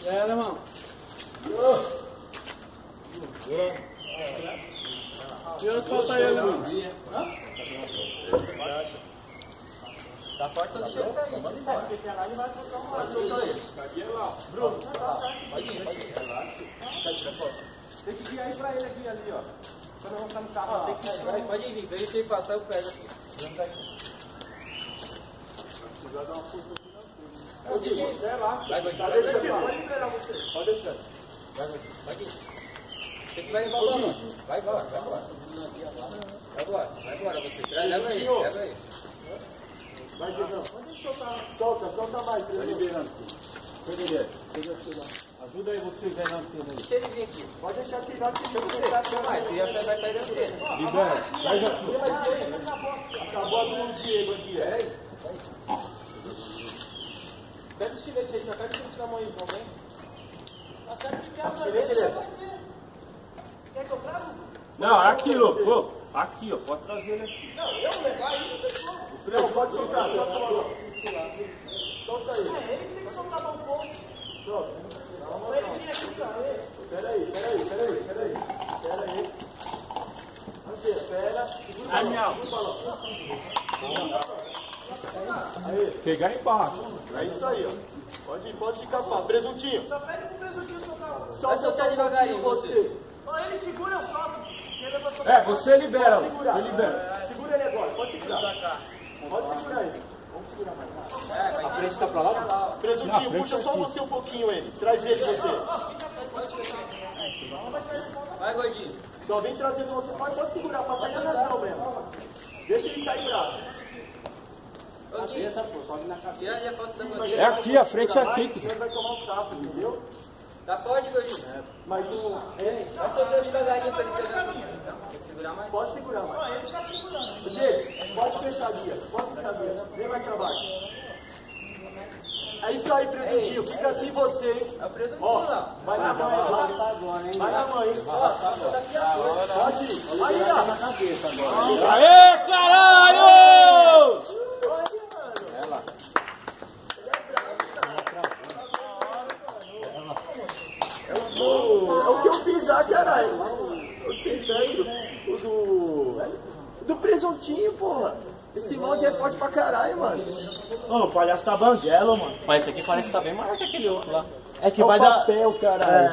E aí, alemão? Tira as faltas aí, alemão. Tá forte, eu deixei isso aí. Manda embora. Pode soltar ele. Bruno, pode ir. Tem que vir aí pra ele aqui, ali, ó. Quando eu vou ficar no carro, tem que ir. Pode vir, deixa ele passar, eu pego aqui. Vamos daqui. Vai dar uma força aqui na frente. Vai lá. Vai, Gordinho. Pode liberar você. Pode deixar. Vai, Gordinho. Pode ir. Você que vai levar o balão. Vai embora, vai embora. Vai embora você. Leva aí, leva aí. Vai, Diegão. Pode soltar. Solta mais. Vai liberando. Ajuda aí vocês aí na antena aí. Deixa ele vir aqui. Pode deixar tirado que eu vou tentar chamar. E você vai sair da antena. Libera. Vai, Joaquim. Acabou a do Diego aqui. Pera aí. Pega o estilete aí, pega o estilete na mão aí, então, vem. Acerta que quer. Estilete dessa. Quer que eu trago? Não, aqui, louco. Aqui, ó. Pode trazer ele aqui. Não, eu vou levar aí, não tem como. Não, pode soltar. Solta aí. É, ele que tem que soltar a mão um pouco. Solta. Não, ele vem aqui, cara. Peraí. Espera. Aí. Pegar embaixo. É isso aí, ó. Pode ficar fácil. Presuntinho. Só pede pro presuntinho soltar. Vai soltar devagarinho você. Ó, ele segura, eu solto. Você libera. Segura ele agora. Pode segurar. Pode segurar ele. Vamos segurar mais. A frente tá pra lá? Presuntinho, puxa só você um pouquinho ele. Traz ele você. Vai, Gordinho. Só vem trazendo você. Pode segurar, pra sair na razão mesmo. Deixa ele sair bravo. Cabeça, pô, sobe na cabeça. É aqui, a frente é aqui. Você vai tomar um tapa, entendeu? Tá forte, Gordinho? Mas não. Vai soltando devagarinho pra ele pegar. Tem que segurar mais? Pode segurar mais. Não, ele tá segurando. Diego, pode fechar a guia. Pode fechar a guia. Vem mais pra baixo. É isso aí, presuntinho. Fica assim você, hein? É o presuntinho ó, lá. Vai na mãe, vai na mãe. Pode ir. Aí, ó. Na cabeça agora. Aê, caralho! É o que eu fiz lá, caralho. O do presuntinho, porra. Esse monte é forte pra caralho, mano. Ô, o palhaço tá banguelo, mano. Mas esse aqui parece que tá bem maior que aquele outro lá. É que vai dar. Papel, caralho.